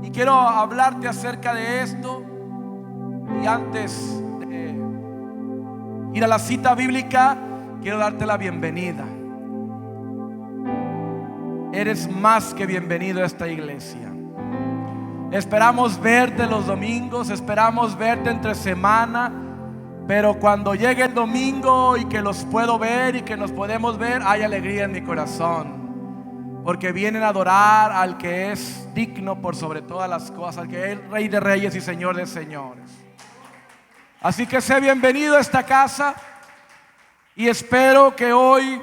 Y quiero hablarte acerca de esto. Y antes de ir a la cita bíblica, quiero darte la bienvenida. Eres más que bienvenido a esta iglesia. Esperamos verte los domingos, esperamos verte entre semana, pero cuando llegue el domingo y que los puedo ver y que nos podemos ver, hay alegría en mi corazón, porque vienen a adorar al que es digno por sobre todas las cosas, al que es Rey de Reyes y Señor de Señores. Así que sé bienvenido a esta casa y espero que hoy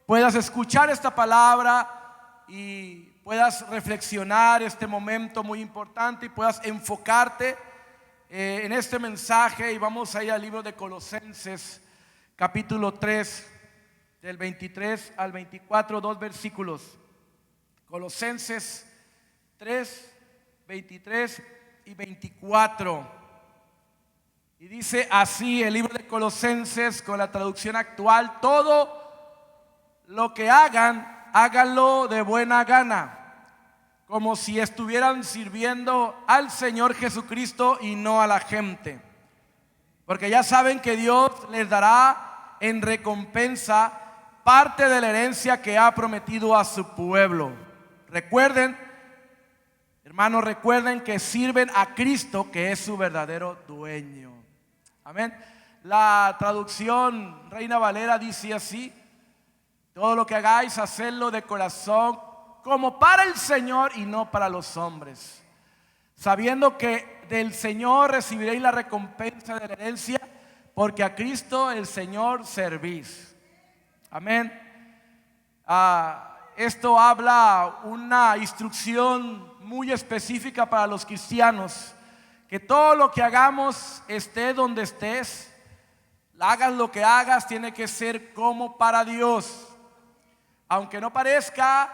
puedas escuchar esta palabra y puedas reflexionar este momento muy importante y puedas enfocarte en este mensaje. Y vamos a ir al libro de Colosenses, capítulo 3, del 23 al 24, 2 versículos. Colosenses 3, 23 y 24. Y dice así el libro de Colosenses con la traducción actual: todo lo que hagan, háganlo de buena gana, como si estuvieran sirviendo al Señor Jesucristo y no a la gente, porque ya saben que Dios les dará en recompensa parte de la herencia que ha prometido a su pueblo. Recuerden, hermanos, recuerden que sirven a Cristo, que es su verdadero dueño. Amén. La traducción Reina Valera dice así: todo lo que hagáis, hacedlo de corazón, como para el Señor y no para los hombres, sabiendo que del Señor recibiréis la recompensa de la herencia, porque a Cristo el Señor servís. Amén. Esto habla una instrucción muy específica para los cristianos, que todo lo que hagamos, esté donde estés, hagas lo que hagas, tiene que ser como para Dios. Aunque no parezca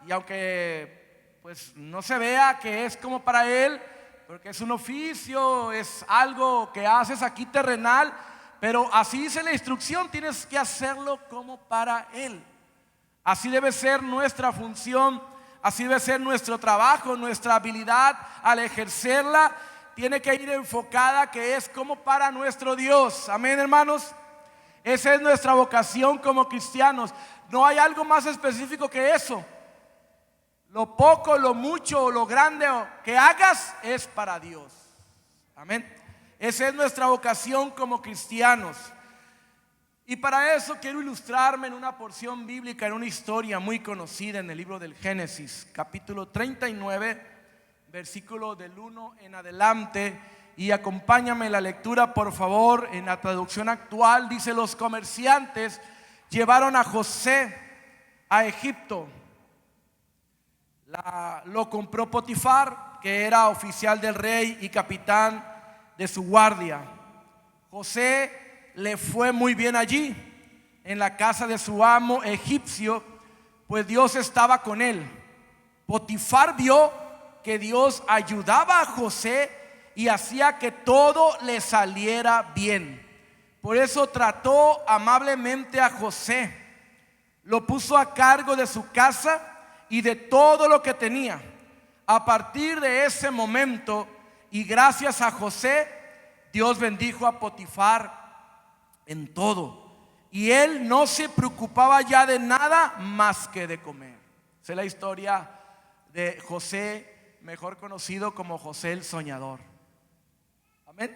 y aunque pues no se vea que es como para Él, porque es un oficio, es algo que haces aquí terrenal, pero así dice la instrucción, tienes que hacerlo como para Él. Así debe ser nuestra función, así debe ser nuestro trabajo, nuestra habilidad al ejercerla. Tiene que ir enfocada que es como para nuestro Dios. Amén, hermanos. Esa es nuestra vocación como cristianos. No hay algo más específico que eso. Lo poco, lo mucho o lo grande que hagas es para Dios. Amén. Esa es nuestra vocación como cristianos. Y para eso quiero ilustrarme en una porción bíblica, en una historia muy conocida en el libro del Génesis, capítulo 39, versículo del 1 en adelante. Y acompáñame en la lectura, por favor. En la traducción actual dice: los comerciantes llevaron a José a Egipto. Lo compró Potifar, que era oficial del rey y capitán de su guardia. José le fue muy bien allí, en la casa de su amo egipcio, pues Dios estaba con él. Potifar vio que Dios ayudaba a José y hacía que todo le saliera bien. Por eso trató amablemente a José, lo puso a cargo de su casa y de todo lo que tenía. A partir de ese momento, y gracias a José, Dios bendijo a Potifar en todo, y él no se preocupaba ya de nada más que de comer. Esa es la historia de José, mejor conocido como José el soñador. Amén.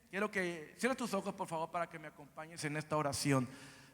Quiero que cierres tus ojos, por favor, para que me acompañes en esta oración.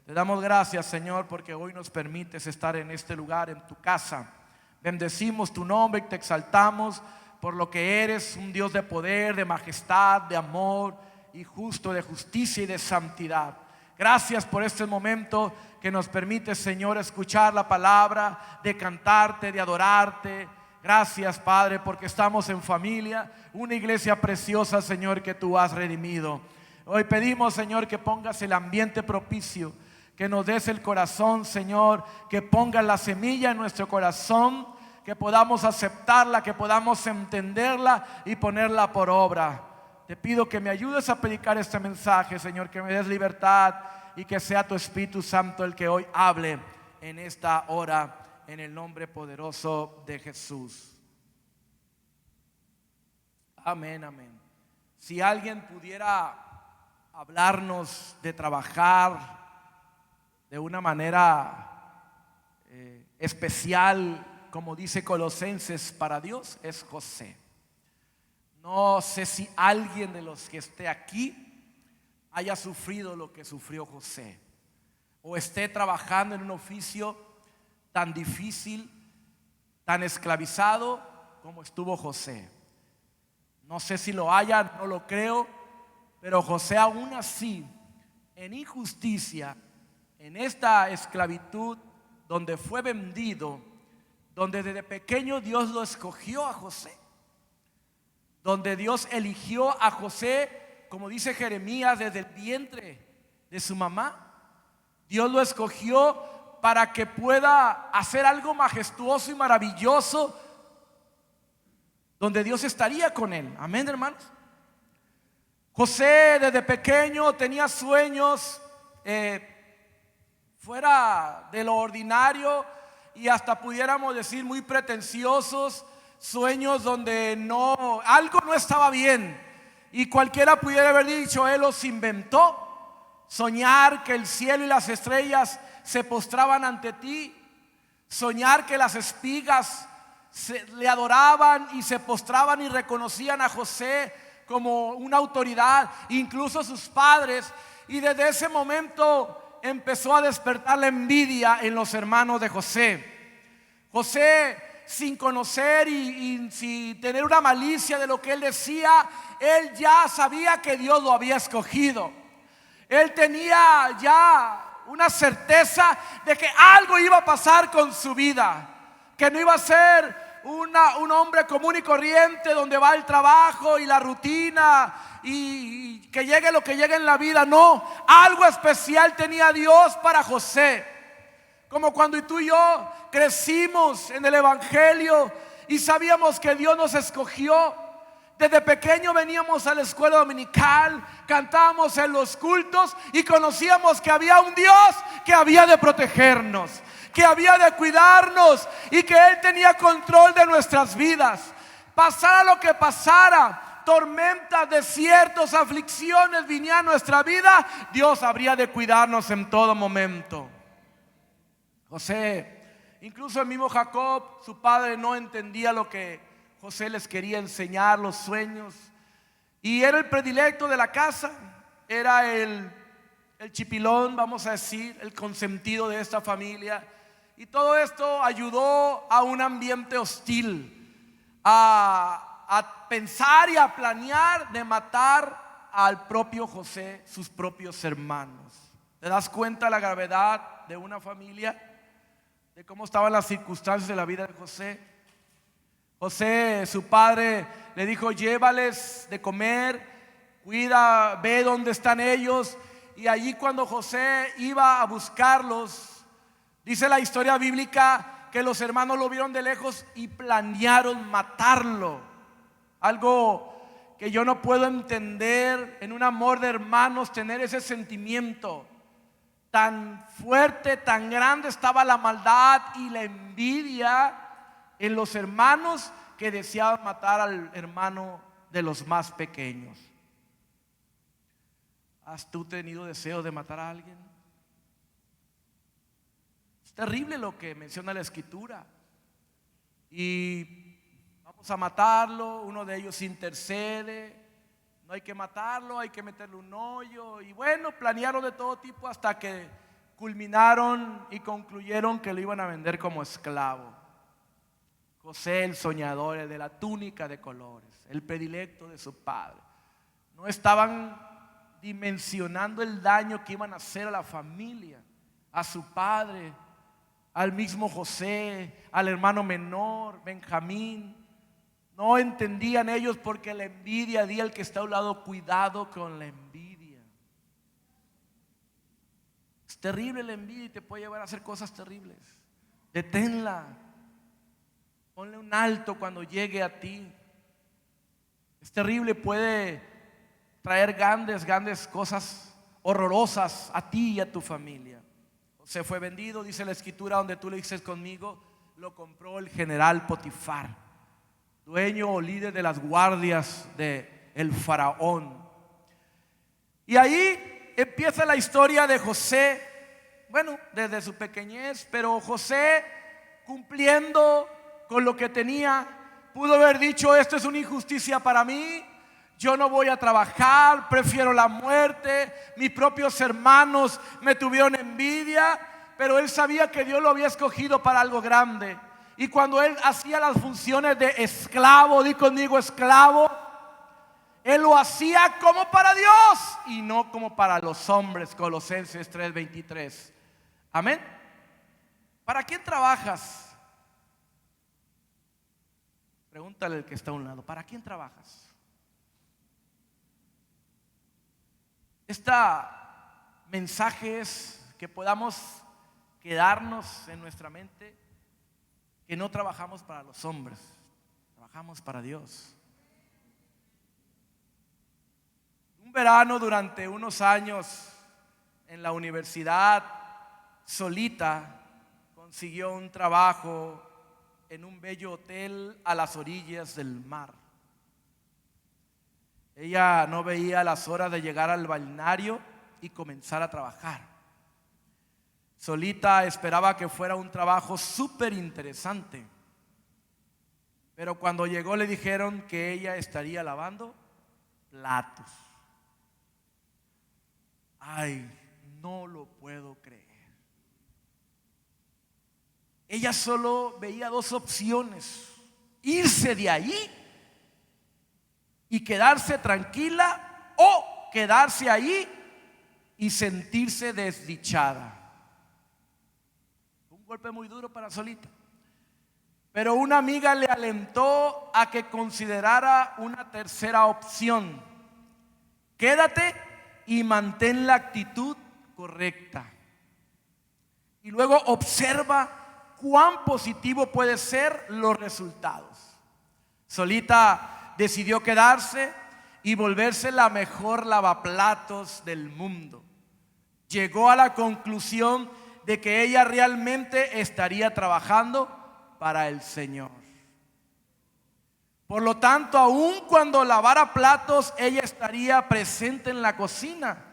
Te damos gracias, Señor, porque hoy nos permites estar en este lugar, en tu casa. Bendecimos tu nombre y te exaltamos por lo que eres: un Dios de poder, de majestad, de amor y justo, de justicia y de santidad. Gracias por este momento que nos permite, Señor, escuchar la palabra, de cantarte, de adorarte. Gracias, Padre, porque estamos en familia, una iglesia preciosa, Señor, que tú has redimido. Hoy pedimos, Señor, que pongas el ambiente propicio, que nos des el corazón, Señor, que pongas la semilla en nuestro corazón, que podamos aceptarla, que podamos entenderla y ponerla por obra. Te pido que me ayudes a predicar este mensaje, Señor, que me des libertad y que sea tu Espíritu Santo el que hoy hable en esta hora, en el nombre poderoso de Jesús. Amén, amén. Si alguien pudiera hablarnos de trabajar de una manera especial, como dice Colosenses, para Dios, es José. No sé si alguien de los que esté aquí haya sufrido lo que sufrió José, o esté trabajando en un oficio tan difícil, tan esclavizado como estuvo José. No sé si lo haya, no lo creo, pero José aún así, en injusticia, en esta esclavitud donde fue vendido, donde desde pequeño Dios lo escogió a José, donde Dios eligió a José, como dice Jeremías, desde el vientre de su mamá. Dios lo escogió para que pueda hacer algo majestuoso y maravilloso, donde Dios estaría con él. Amén, hermanos. José desde pequeño tenía sueños fuera de lo ordinario, y hasta pudiéramos decir muy pretenciosos, sueños donde algo no estaba bien, y cualquiera pudiera haber dicho: él los inventó. Soñar que el cielo y las estrellas se postraban ante ti, soñar que las espigas le adoraban y se postraban y reconocían a José como una autoridad, incluso sus padres. Y desde ese momento empezó a despertar la envidia en los hermanos de José. José, sin conocer y sin tener una malicia de lo que él decía, él ya sabía que Dios lo había escogido. Él tenía ya una certeza de que algo iba a pasar con su vida, que no iba a ser un hombre común y corriente donde va el trabajo y la rutina y que llegue lo que llegue en la vida. No, algo especial tenía Dios para José. Como cuando tú y yo crecimos en el evangelio y sabíamos que Dios nos escogió. Desde pequeño veníamos a la escuela dominical, cantábamos en los cultos y conocíamos que había un Dios que había de protegernos, que había de cuidarnos y que Él tenía control de nuestras vidas. Pasara lo que pasara, tormentas, desiertos, aflicciones vinieran a nuestra vida, Dios habría de cuidarnos en todo momento. José, incluso el mismo Jacob, su padre, no entendía lo que José les quería enseñar, los sueños, y era el predilecto de la casa, era el chipilón, vamos a decir, el consentido de esta familia. Y todo esto ayudó a un ambiente hostil, a pensar y a planear de matar al propio José, sus propios hermanos. ¿Te das cuenta de la gravedad de una familia? De cómo estaban las circunstancias de la vida de José. José, su padre, le dijo: llévales de comer, cuida, ve dónde están ellos. Y allí, cuando José iba a buscarlos, dice la historia bíblica que los hermanos lo vieron de lejos y planearon matarlo. Algo que yo no puedo entender en un amor de hermanos, tener ese sentimiento tan fuerte, tan grande estaba la maldad y la envidia en los hermanos, que deseaban matar al hermano de los más pequeños. ¿Has tú tenido deseo de matar a alguien? Es terrible lo que menciona la escritura. Y vamos a matarlo, uno de ellos intercede. No hay que matarlo, hay que meterle un hoyo. Y bueno, planearon de todo tipo hasta que culminaron y concluyeron que lo iban a vender como esclavo. José, el soñador, el de la túnica de colores, el predilecto de su padre, no estaban dimensionando el daño que iban a hacer a la familia, a su padre, al mismo José, al hermano menor, Benjamín. No entendían ellos, porque la envidia, di al que está a un lado: cuidado con la envidia. Es terrible la envidia y te puede llevar a hacer cosas terribles. Deténla. Ponle un alto cuando llegue a ti. Es terrible, puede traer grandes cosas horrorosas a ti y a tu familia. José fue vendido, dice la escritura, donde tú le dices conmigo, lo compró el general Potifar. dueño o líder de las guardias de el faraón. Y ahí empieza la historia de José, bueno, desde su pequeñez, pero José, cumpliendo con lo que tenía, pudo haber dicho: esto es una injusticia para mí, yo no voy a trabajar, prefiero la muerte. Mis propios hermanos me tuvieron envidia, pero él sabía que Dios lo había escogido para algo grande. Y cuando él hacía las funciones de esclavo, di conmigo esclavo, él lo hacía como para Dios y no como para los hombres. Colosenses 3:23. Amén. ¿Para quién trabajas? Pregúntale al que está a un lado: ¿para quién trabajas? Este mensaje es que podamos quedarnos en nuestra mente que no trabajamos para los hombres, trabajamos para Dios. Un verano, durante unos años en la universidad, Solita consiguió un trabajo en un bello hotel a las orillas del mar. Ella no veía las horas de llegar al balneario y comenzar a trabajar. Solita esperaba que fuera un trabajo súper interesante, pero cuando llegó le dijeron que ella estaría lavando platos. Ay, no lo puedo creer. Ella solo veía dos opciones: irse de ahí y quedarse tranquila, o quedarse ahí y sentirse desdichada. Un golpe muy duro para Solita, pero una amiga le alentó a que considerara una tercera opción: quédate y mantén la actitud correcta, y luego observa cuán positivo pueden ser los resultados. Solita decidió quedarse y volverse la mejor lavaplatos del mundo. Llegó a la conclusión de que ella realmente estaría trabajando para el Señor. Por lo tanto, aun cuando lavara platos, ella estaría presente en la cocina,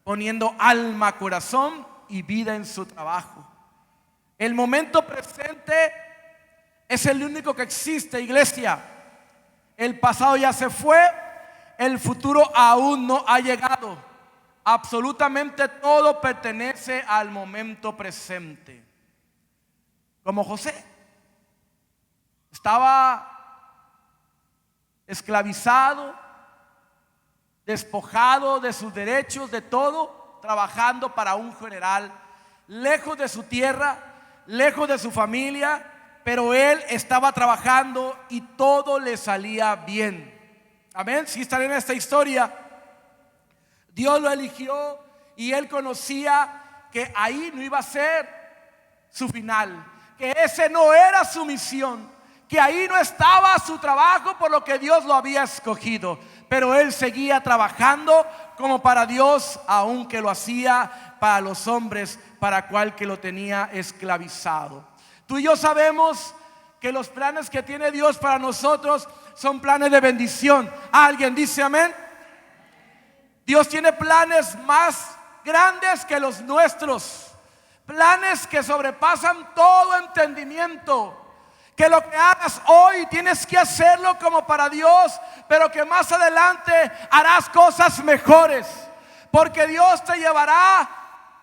poniendo alma, corazón y vida en su trabajo. El momento presente es el único que existe, iglesia. El pasado ya se fue, el futuro aún no ha llegado. Absolutamente todo pertenece al momento presente. Como José, estaba esclavizado, despojado de sus derechos, de todo, trabajando para un general, lejos de su tierra, lejos de su familia, pero él estaba trabajando y todo le salía bien. Amén. Si están en esta historia, Dios lo eligió y él conocía que ahí no iba a ser su final, que ese no era su misión, que ahí no estaba su trabajo por lo que Dios lo había escogido. Pero él seguía trabajando como para Dios, aunque lo hacía para los hombres, para cual que lo tenía esclavizado. Tú y yo sabemos que los planes que tiene Dios para nosotros son planes de bendición. ¿Alguien dice amén? Dios tiene planes más grandes que los nuestros, planes que sobrepasan todo entendimiento. Que lo que hagas hoy tienes que hacerlo como para Dios, pero que más adelante harás cosas mejores, porque Dios te llevará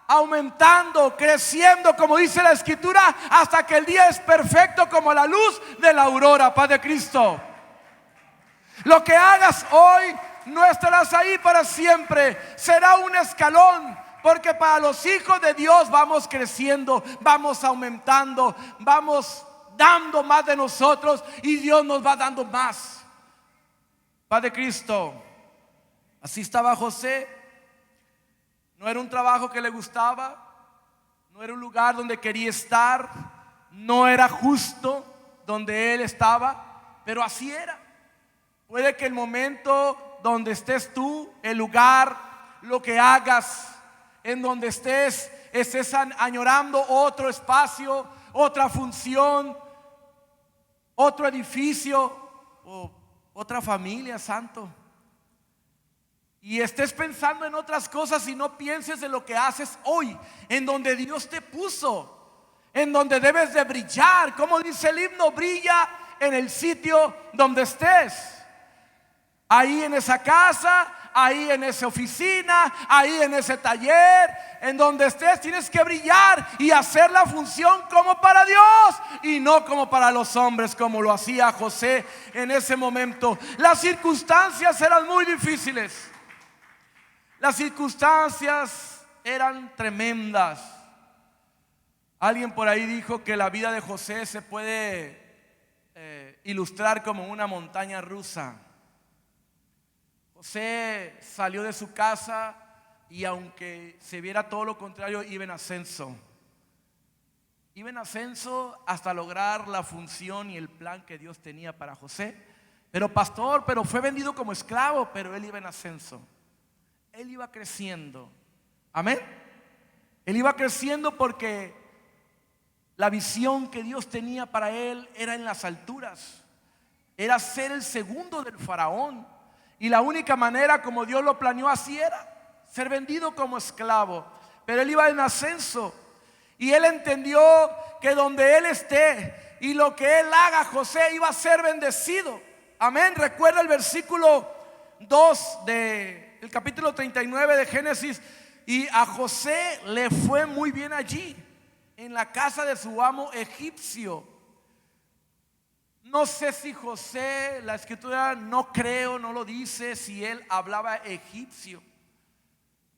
aumentando, creciendo, como dice la Escritura, hasta que el día es perfecto como la luz de la aurora. Paz de Cristo. Lo que hagas hoy no estarás ahí para siempre, será un escalón, porque para los hijos de Dios vamos creciendo, vamos aumentando, vamos dando más de nosotros y Dios nos va dando más. Paz de Cristo. Así estaba José. No era un trabajo que le gustaba, no era un lugar donde quería estar, no era justo donde él estaba, pero así era. Puede que el momento donde estés tú, el lugar, lo que hagas, en donde estés añorando otro espacio, otra función, otro edificio, o otra familia, santo, y estés pensando en otras cosas y no pienses en lo que haces hoy, en donde Dios te puso, en donde debes de brillar. Como dice el himno, brilla en el sitio donde estés. Ahí en esa casa, ahí en esa oficina, ahí en ese taller, en donde estés tienes que brillar y hacer la función como para Dios y no como para los hombres, como lo hacía José en ese momento. Las circunstancias eran muy difíciles. Las circunstancias eran tremendas. Alguien por ahí dijo que la vida de José se puede ilustrar como una montaña rusa. José salió de su casa y aunque se viera todo lo contrario, iba en ascenso. Iba en ascenso hasta lograr la función y el plan que Dios tenía para José. Pero pastor, pero fue vendido como esclavo, pero él iba en ascenso. Él iba creciendo. Amén. Él iba creciendo porque la visión que Dios tenía para él era en las alturas. Era ser el segundo del faraón. Y la única manera como Dios lo planeó así era ser vendido como esclavo. Pero él iba en ascenso. Y él entendió que donde él esté y lo que él haga, José iba a ser bendecido. Amén. Recuerda el versículo 2 del capítulo 39 de Génesis. Y a José le fue muy bien allí, en la casa de su amo egipcio. No sé si José, la escritura no creo, no lo dice, si él hablaba egipcio.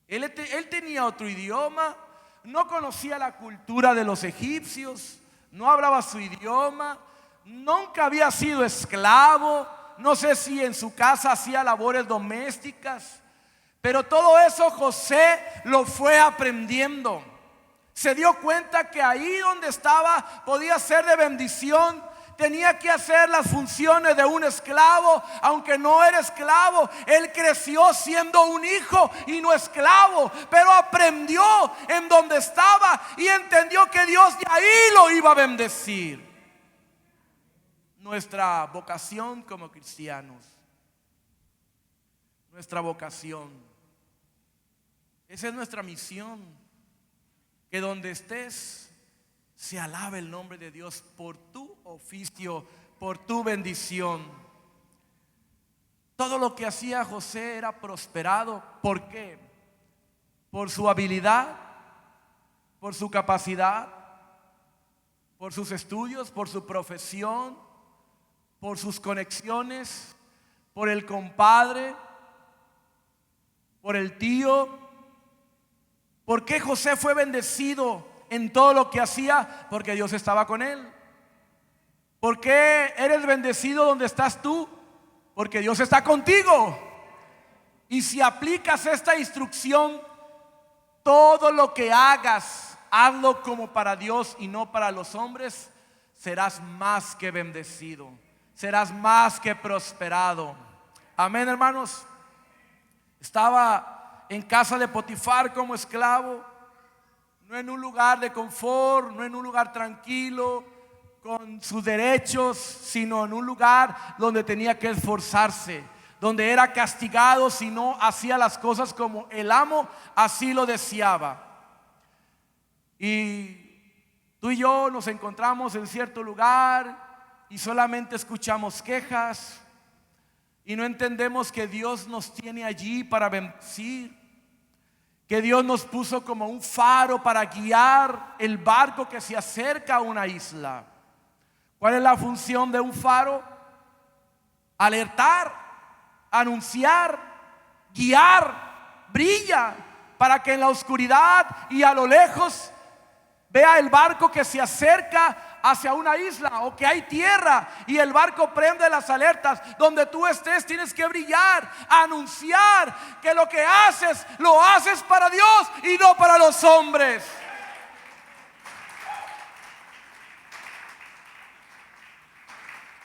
Él tenía otro idioma, no conocía la cultura de los egipcios, no hablaba su idioma, nunca había sido esclavo, no sé si en su casa hacía labores domésticas, pero todo eso José lo fue aprendiendo. Se dio cuenta que ahí donde estaba podía ser de bendición. Tenía que hacer las funciones de un esclavo, aunque no era esclavo. Él creció siendo un hijo y no esclavo, pero aprendió en donde estaba y entendió que Dios de ahí lo iba a bendecir. Nuestra vocación como cristianos, nuestra vocación, esa es nuestra misión, que donde estés se alabe el nombre de Dios por tu oficio, por tu bendición. Todo lo que hacía José era prosperado. ¿Por qué? Por su habilidad, por su capacidad, por sus estudios, por su profesión, por sus conexiones, por el compadre, por el tío. ¿Por qué José fue bendecido en todo lo que hacía? Porque Dios estaba con él. ¿Por qué eres bendecido donde estás tú? Porque Dios está contigo. Y si aplicas esta instrucción, todo lo que hagas, hazlo como para Dios y no para los hombres, serás más que bendecido, serás más que prosperado. Amén, hermanos. Estaba en casa de Potifar como esclavo, no en un lugar de confort, no en un lugar tranquilo, con sus derechos, sino en un lugar donde tenía que esforzarse, donde era castigado si no hacía las cosas como el amo así lo deseaba. Y tú y yo nos encontramos en cierto lugar y solamente escuchamos quejas y no entendemos que Dios nos tiene allí para bendecir, que Dios nos puso como un faro para guiar el barco que se acerca a una isla. ¿Cuál es la función de un faro? Alertar, anunciar, guiar, brilla para que en la oscuridad y a lo lejos vea el barco que se acerca hacia una isla o que hay tierra y el barco prende las alertas. Donde tú estés tienes que brillar, anunciar que lo que haces lo haces para Dios y no para los hombres.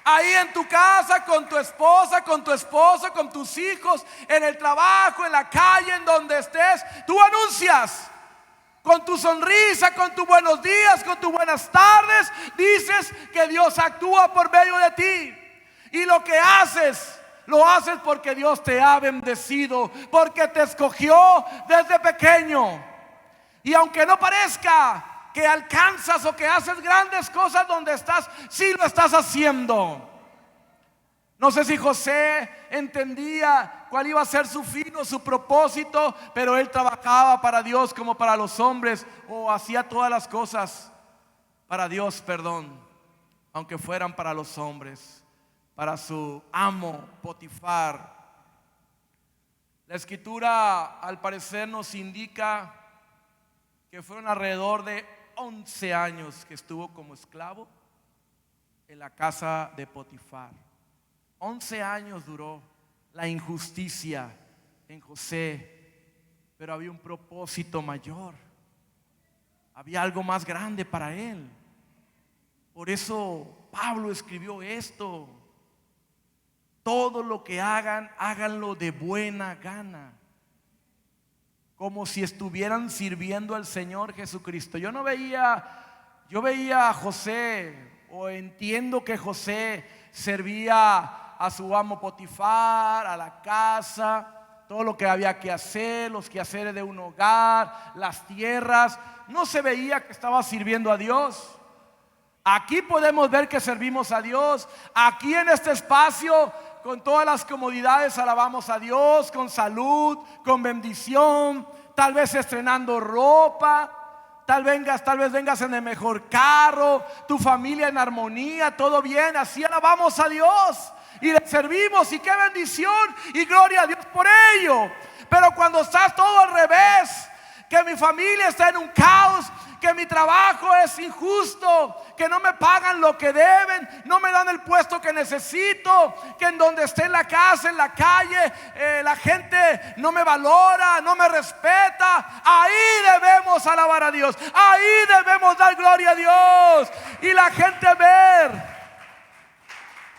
Ahí en tu casa, con tu esposa, con tu esposo, con tus hijos, en el trabajo, en la calle, en donde estés, tú anuncias. Con tu sonrisa, con tus buenos días, con tus buenas tardes, dices que Dios actúa por medio de ti. Y lo que haces, lo haces porque Dios te ha bendecido, porque te escogió desde pequeño. Y aunque no parezca que alcanzas o que haces grandes cosas donde estás, sí lo estás haciendo. No sé si José entendía cuál iba a ser su fin o su propósito, pero él trabajaba para Dios como para los hombres, o hacía todas las cosas para Dios, aunque fueran para los hombres, para su amo Potifar. La escritura al parecer nos indica que fueron alrededor de 11 años que estuvo como esclavo en la casa de Potifar. 11 años duró la injusticia en José, pero había un propósito mayor, había algo más grande para él. Por eso Pablo escribió esto: todo lo que hagan, háganlo de buena gana, como si estuvieran sirviendo al Señor Jesucristo. Yo veía a José, o entiendo que José servía a su amo Potifar, a la casa, todo lo que había que hacer, los quehaceres de un hogar, las tierras. No se veía que estaba sirviendo a Dios. Aquí podemos ver que servimos a Dios. Aquí en este espacio, con todas las comodidades, alabamos a Dios, con salud, con bendición, tal vez estrenando ropa. Tal vez vengas en el mejor carro, tu familia en armonía, todo bien. Así alabamos a Dios y le servimos, y qué bendición y gloria a Dios por ello. Pero cuando estás todo al revés, que mi familia está en un caos, que mi trabajo es injusto, que no me pagan lo que deben, no me dan el puesto que necesito, que en donde esté, en la casa, en la calle, la gente no me valora, no me respeta, ahí debemos alabar a Dios, ahí debemos dar gloria a Dios, y la gente ver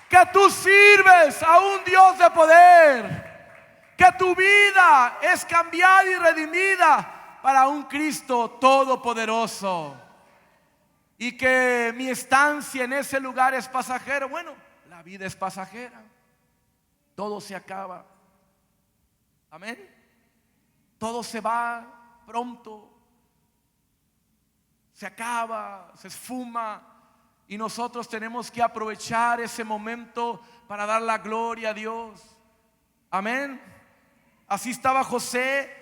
que tú sirves a un Dios de poder, que tu vida es cambiada y redimida para un Cristo todopoderoso, y que mi estancia en ese lugar es pasajero. Bueno, la vida es pasajera, todo se acaba, amén. Todo se va pronto, se acaba, se esfuma, y nosotros tenemos que aprovechar ese momento para dar la gloria a Dios, amén. Así estaba José.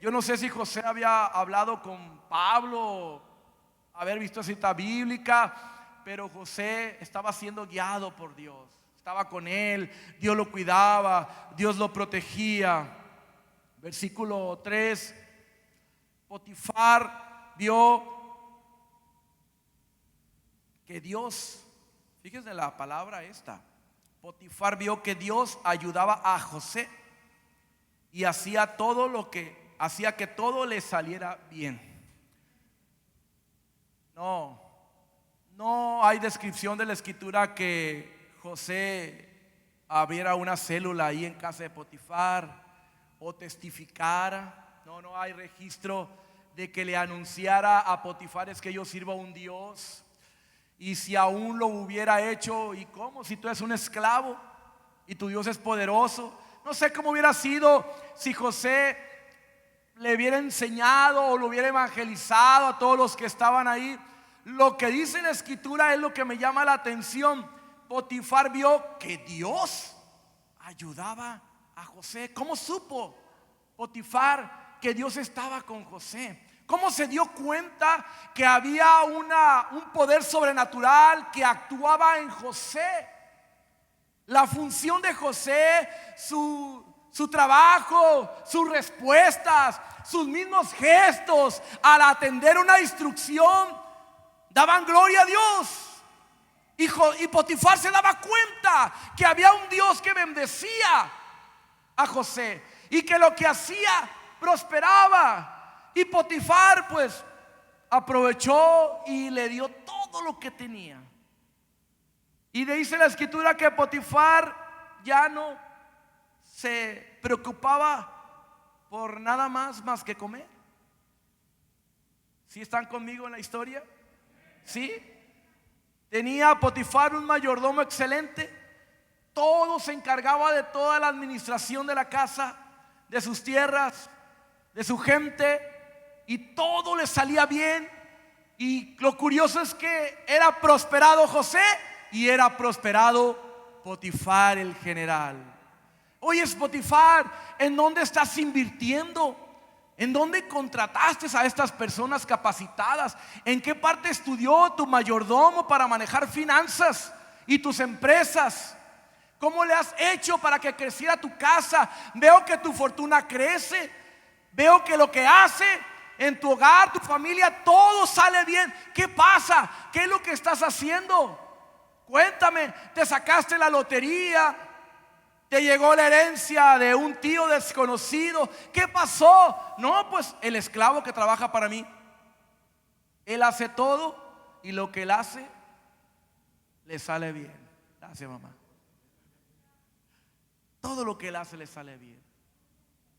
Yo no sé si José había hablado con Pablo, haber visto cita bíblica, pero José estaba siendo guiado por Dios, estaba con él, Dios lo cuidaba, Dios lo protegía. Versículo 3, Potifar vio que Dios, fíjense la palabra esta, Potifar vio que Dios ayudaba a José y hacía que todo le saliera bien. No hay descripción de la escritura que José abriera una célula ahí en casa de Potifar o testificara. No hay registro de que le anunciara a Potifar: es que yo sirvo a un Dios. Y si aún lo hubiera hecho, ¿y cómo? Si tú eres un esclavo y tu Dios es poderoso. No sé cómo hubiera sido si José le hubiera enseñado o lo hubiera evangelizado a todos los que estaban ahí. Lo que dice la escritura es lo que me llama la atención. Potifar vio que Dios ayudaba a José. ¿Cómo supo Potifar que Dios estaba con José? ¿Cómo se dio cuenta que había un poder sobrenatural que actuaba en José? La función de José, su trabajo, sus respuestas, sus mismos gestos al atender una instrucción daban gloria a Dios. Y Potifar se daba cuenta que había un Dios que bendecía a José y que lo que hacía prosperaba. Y Potifar pues aprovechó y le dio todo lo que tenía. Y dice la escritura que Potifar ya no se preocupaba por nada más que comer. ¿Sí están conmigo en la historia? ¿Sí? Tenía Potifar un mayordomo excelente, todo se encargaba de toda la administración de la casa, de sus tierras, de su gente, y todo le salía bien. Y lo curioso es que era prosperado José y era prosperado Potifar, el general. Oye, Potifar, ¿en dónde estás invirtiendo? ¿En dónde contrataste a estas personas capacitadas? ¿En qué parte estudió tu mayordomo para manejar finanzas y tus empresas? ¿Cómo le has hecho para que creciera tu casa? Veo que tu fortuna crece. Veo que lo que hace en tu hogar, tu familia, todo sale bien. ¿Qué pasa? ¿Qué es lo que estás haciendo? Cuéntame, ¿te sacaste la lotería? ¿Te llegó la herencia de un tío desconocido? ¿Qué pasó? No, pues el esclavo que trabaja para mí, él hace todo y lo que él hace le sale bien. Gracias, mamá. Todo lo que él hace le sale bien.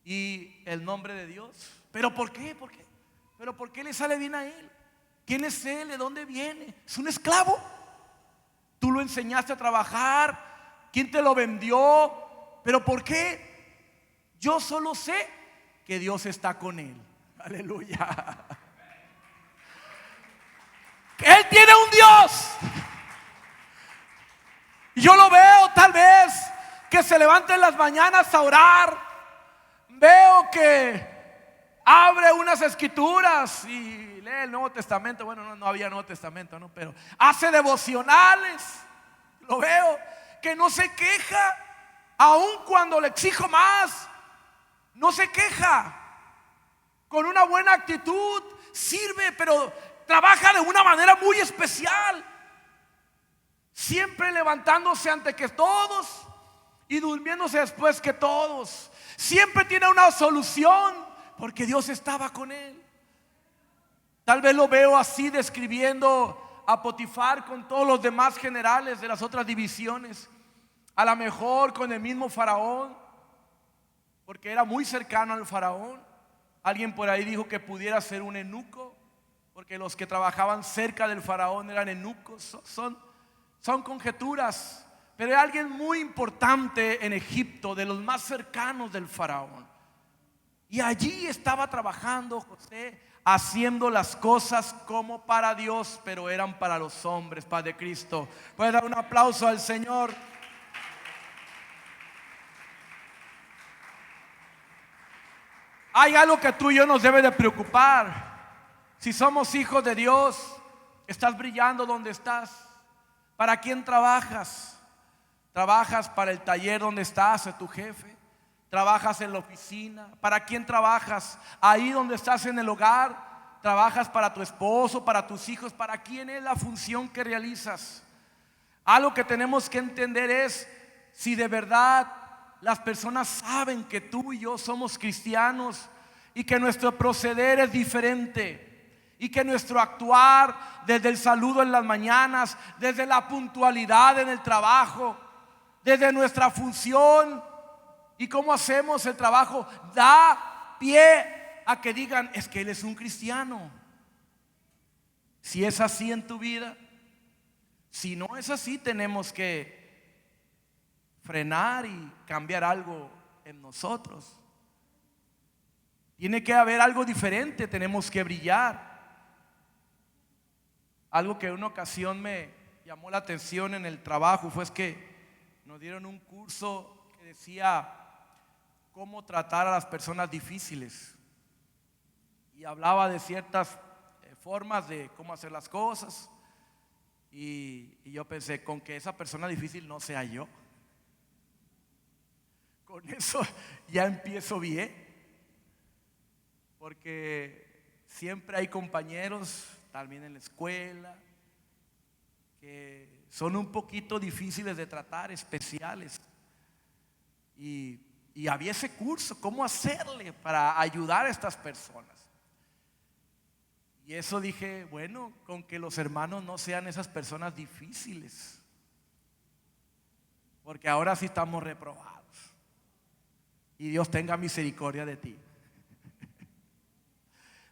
Y el nombre de Dios. ¿Pero por qué? ¿Por qué? ¿Pero por qué le sale bien a él? ¿Quién es él? ¿De dónde viene? Es un esclavo. Tú lo enseñaste a trabajar. ¿Quién te lo vendió? ¿Pero por qué? Yo solo sé que Dios está con él. Aleluya. Él tiene un Dios. Yo lo veo tal vez que se levanta en las mañanas a orar. Veo que abre unas escrituras y lee el Nuevo Testamento. Bueno, no había Nuevo Testamento, ¿no? Pero hace devocionales. Lo veo que no se queja, aun cuando le exijo más. No se queja. Con una buena actitud sirve, pero trabaja de una manera muy especial. Siempre levantándose antes que todos y durmiéndose después que todos. Siempre tiene una solución porque Dios estaba con él. Tal vez lo veo así describiendo a Potifar con todos los demás generales de las otras divisiones. A lo mejor con el mismo faraón, porque era muy cercano al faraón. Alguien por ahí dijo que pudiera ser un eunuco, porque los que trabajaban cerca del faraón eran eunucos. Son conjeturas. Pero hay alguien muy importante en Egipto, de los más cercanos del faraón. Y allí estaba trabajando José, haciendo las cosas como para Dios, pero eran para los hombres, Padre Cristo. Puedes dar un aplauso al Señor. Hay algo que tú y yo nos debe de preocupar. Si somos hijos de Dios, estás brillando donde estás. ¿Para quién trabajas? ¿Trabajas para el taller donde estás, tu jefe? ¿Trabajas en la oficina? ¿Para quién trabajas? Ahí donde estás en el hogar, ¿trabajas para tu esposo, para tus hijos? ¿Para quién es la función que realizas? Algo que tenemos que entender es si de verdad las personas saben que tú y yo somos cristianos y que nuestro proceder es diferente y que nuestro actuar, desde el saludo en las mañanas, desde la puntualidad en el trabajo, desde nuestra función y cómo hacemos el trabajo, da pie a que digan: es que él es un cristiano. Si es así en tu vida, si no es así, tenemos que frenar y cambiar algo en nosotros. Tiene que haber algo diferente, tenemos que brillar. Algo que en una ocasión me llamó la atención en el trabajo fue que nos dieron un curso que decía cómo tratar a las personas difíciles, y hablaba de ciertas formas de cómo hacer las cosas, y yo pensé, con que esa persona difícil no sea yo, con eso ya empiezo bien, porque siempre hay compañeros también en la escuela que son un poquito difíciles de tratar, especiales. Y había ese curso, cómo hacerle para ayudar a estas personas. Y eso dije, bueno, con que los hermanos no sean esas personas difíciles, porque ahora sí estamos reprobados. Y Dios tenga misericordia de ti.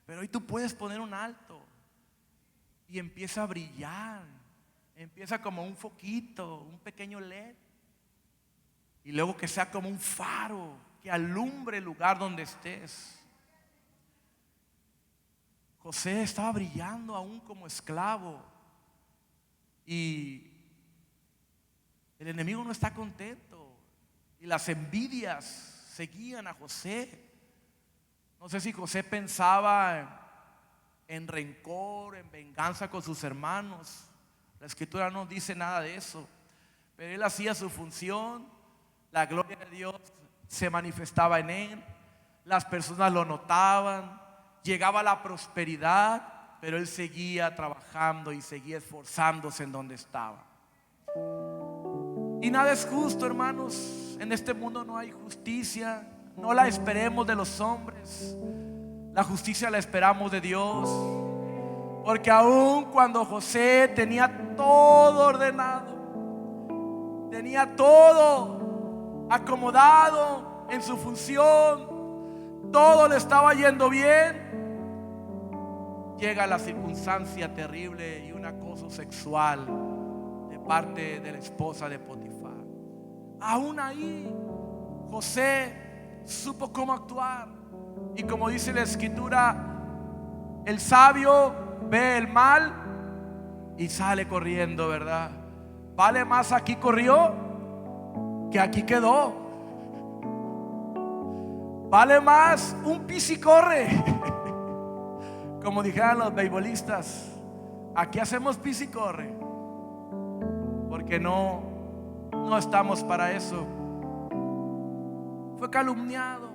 Pero hoy tú puedes poner un alto y empieza a brillar. Empieza como un foquito, un pequeño LED. Y luego que sea como un faro que alumbre el lugar donde estés. José estaba brillando aún como esclavo. Y el enemigo no está contento. Y las envidias seguían a José. No sé si José pensaba en rencor, en venganza con sus hermanos. La escritura no dice nada de eso. Pero él hacía su función. La gloria de Dios se manifestaba en él. Las personas lo notaban. Llegaba la prosperidad, pero él seguía trabajando y seguía esforzándose en donde estaba. Y nada es justo, hermanos. En este mundo no hay justicia. No la esperemos de los hombres. La justicia la esperamos de Dios. Porque aun cuando José tenía todo ordenado, tenía todo acomodado en su función, todo le estaba yendo bien, llega la circunstancia terrible y un acoso sexual de parte de la esposa de Potifar. Aún ahí José supo cómo actuar. Y como dice la escritura, el sabio ve el mal y sale corriendo, ¿verdad? Vale más aquí corrió que aquí quedó. Vale más un pis y corre. Como dijeron los beisbolistas, aquí hacemos pis y corre. Porque no estamos para eso. Fue calumniado.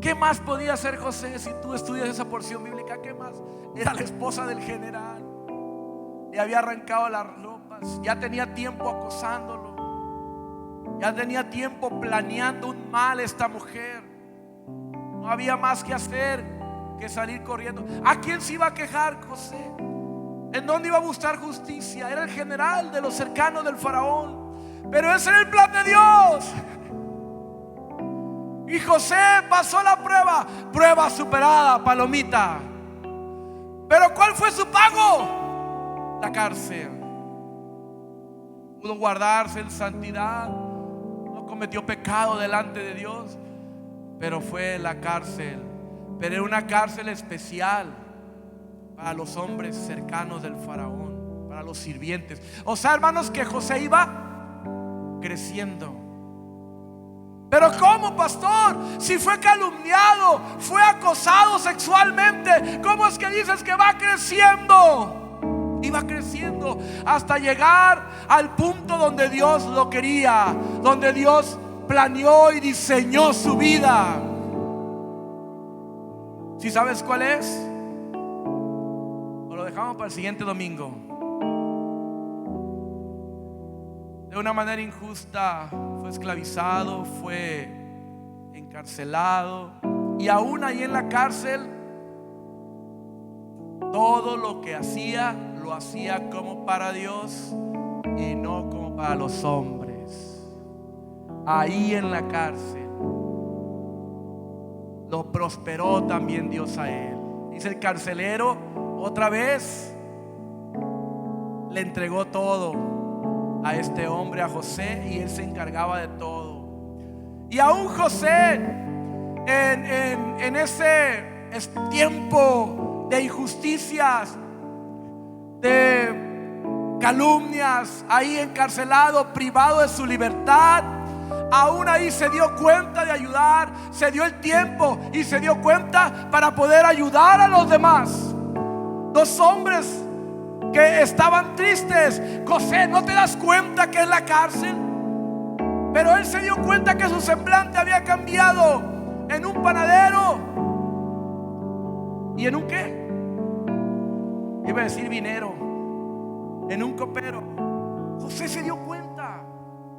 ¿Qué más podía hacer José? Si tú estudias esa porción bíblica, ¿qué más? Era la esposa del general. Le había arrancado las ropas. Ya tenía tiempo acosándolo. Ya tenía tiempo planeando un mal esta mujer. No había más que hacer que salir corriendo. ¿A quién se iba a quejar José? ¿En dónde iba a buscar justicia? Era el general de los cercanos del faraón. Pero ese era el plan de Dios. Y José pasó la prueba superada, palomita. Pero ¿cuál fue su pago? La cárcel. Pudo guardarse en santidad, no cometió pecado delante de Dios, pero fue la cárcel. Pero era una cárcel especial para los hombres cercanos del faraón, para los sirvientes. O sea, hermanos, que José iba creciendo. Pero ¿cómo, pastor? Si fue calumniado, fue acosado sexualmente, ¿cómo es que dices que va creciendo? Iba creciendo hasta llegar al punto donde Dios lo quería, donde Dios planeó y diseñó su vida. ¿Sí sabes cuál es? O lo dejamos para el siguiente domingo. De una manera injusta fue esclavizado, fue encarcelado. Y aún ahí en la cárcel, todo lo que hacía, lo hacía como para Dios y no como para los hombres. Ahí en la cárcel lo prosperó también Dios a él. Dice el carcelero, otra vez le entregó todo a este hombre, a José, y él se encargaba de todo. Y aún José en ese tiempo de injusticias, de calumnias, ahí encarcelado, privado de su libertad, aún ahí se dio cuenta de ayudar, se dio el tiempo y se dio cuenta para poder ayudar a los demás. Dos hombres que estaban tristes. José, ¿no te das cuenta que es la cárcel? Pero él se dio cuenta que su semblante había cambiado en un panadero. ¿Y en un qué? Iba a decir vinero. En un copero. José se dio cuenta.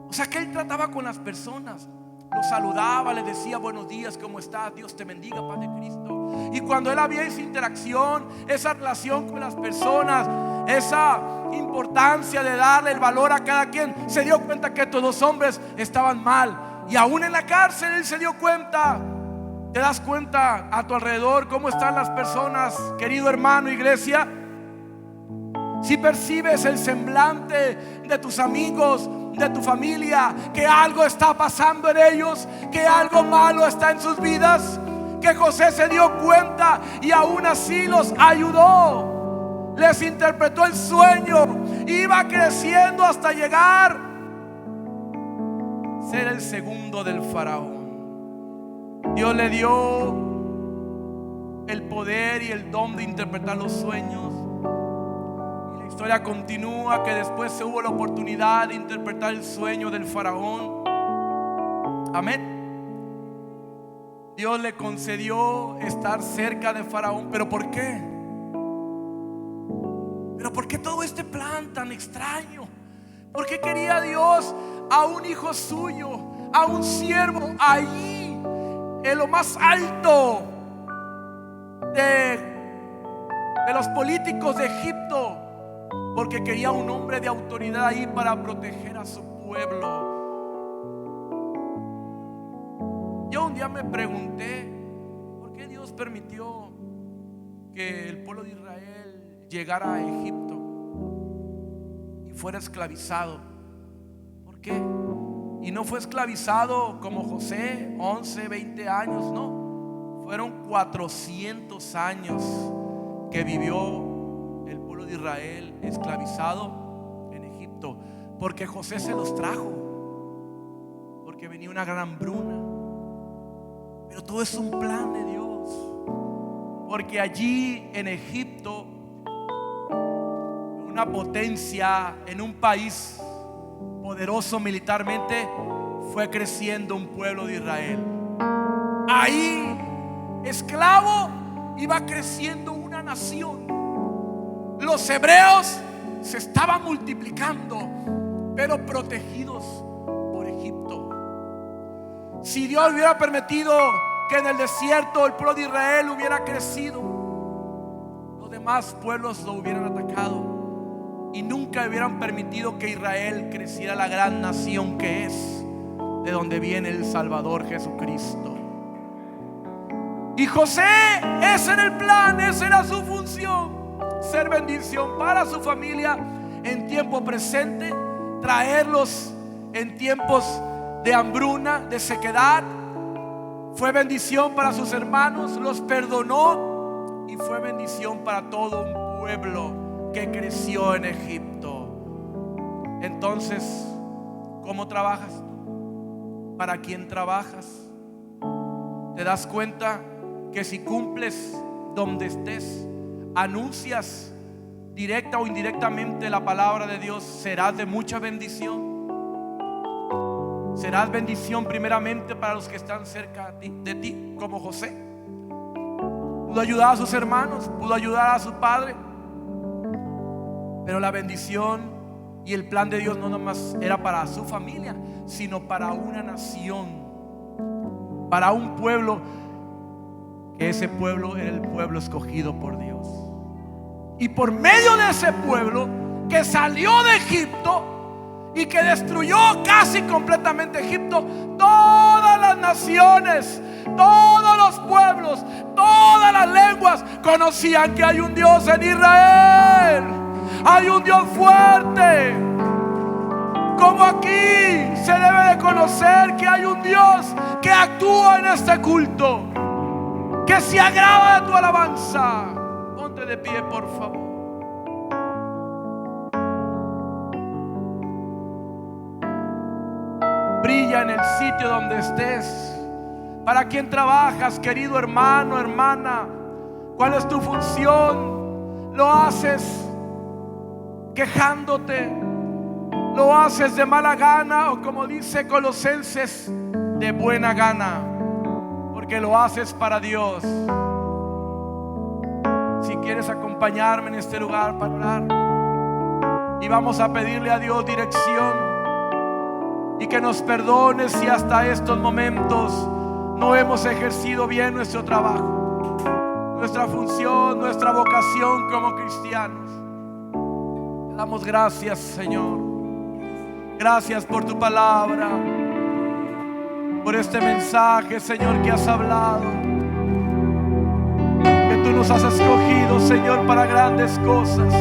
O sea que él trataba con las personas, los saludaba, les decía buenos días, ¿cómo estás? Dios te bendiga, paz de Cristo. Y cuando él había esa interacción, esa relación con las personas, esa importancia de darle el valor a cada quien, se dio cuenta que todos los hombres estaban mal. Y aún en la cárcel él se dio cuenta. ¿Te das cuenta a tu alrededor cómo están las personas, querido hermano, iglesia? Si percibes el semblante de tus amigos, de tu familia, que algo está pasando en ellos, que algo malo está en sus vidas, que José se dio cuenta y aún así los ayudó, les interpretó el sueño, iba creciendo hasta llegar a ser el segundo del faraón. Dios le dio el poder y el don de interpretar los sueños. Y la historia continúa que después se hubo la oportunidad de interpretar el sueño del faraón. Amén. Dios le concedió estar cerca de faraón. ¿Pero por qué? ¿Pero por qué todo este plan tan extraño? ¿Por qué quería Dios a un hijo suyo, a un siervo allí en lo más alto de los políticos de Egipto? Porque quería un hombre de autoridad ahí para proteger a su pueblo. Yo un día me pregunté por qué Dios permitió que el pueblo de Israel llegara a Egipto y fuera esclavizado. ¿Por qué? Y no fue esclavizado como José, 11, 20 años, no. Fueron 400 años que vivió el pueblo de Israel esclavizado en Egipto, porque José se los trajo, porque venía una gran hambruna. Pero todo es un plan de Dios, porque allí en Egipto, una potencia, en un país poderoso militarmente, fue creciendo un pueblo de Israel. Ahí, esclavo, iba creciendo una nación. Los hebreos se estaban multiplicando, pero protegidos por Egipto. Si Dios hubiera permitido que en el desierto el pueblo de Israel hubiera crecido, los demás pueblos lo hubieran atacado y nunca hubieran permitido que Israel creciera la gran nación que es, de donde viene el Salvador Jesucristo. Y José, ese era el plan, esa era su función: ser bendición para su familia en tiempo presente, traerlos en tiempos de hambruna, de sequedad. Fue bendición para sus hermanos, los perdonó y fue bendición para todo un pueblo que creció en Egipto. Entonces, ¿cómo trabajas tú? ¿Para quién trabajas? ¿Te das cuenta que si cumples donde estés, anuncias directa o indirectamente la palabra de Dios, serás de mucha bendición? Serás bendición primeramente para los que están cerca de ti, como José. Pudo ayudar a sus hermanos, pudo ayudar a su padre, pero la bendición y el plan de Dios no nomás era para su familia, sino para una nación, para un pueblo, que ese pueblo era el pueblo escogido por Dios. Y por medio de ese pueblo que salió de Egipto y que destruyó casi completamente Egipto, todas las naciones, todos los pueblos, todas las lenguas conocían que hay un Dios en Israel. Hay un Dios fuerte. Como aquí se debe de conocer que hay un Dios que actúa en este culto, que se agrada de tu alabanza. Ponte de pie, por favor. Brilla en el sitio donde estés. ¿Para quién trabajas, querido hermano, hermana? ¿Cuál es tu función? ¿Lo haces quejándote? ¿Lo haces de mala gana? O como dice Colosenses, de buena gana, porque lo haces para Dios. Si quieres acompañarme en este lugar para orar, y vamos a pedirle a Dios dirección y que nos perdone si hasta estos momentos no hemos ejercido bien nuestro trabajo, nuestra función, nuestra vocación como cristianos. Te damos gracias, Señor. Gracias por tu palabra, por este mensaje, Señor, que has hablado, que tú nos has escogido, Señor, para grandes cosas.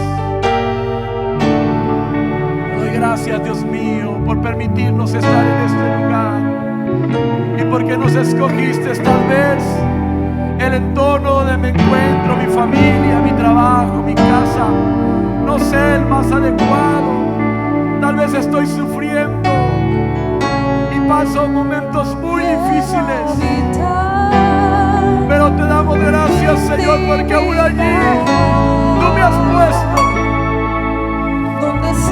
Doy gracias, Dios mío, por permitirnos estar en este lugar y porque nos escogiste tal vez el entorno donde me encuentro, mi familia, mi trabajo, mi casa, no sé el más adecuado. Tal vez estoy sufriendo y paso momentos muy difíciles, pero te damos gracias, Señor, porque aún allí tú me has puesto.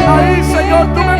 Ahí, Señor, tú me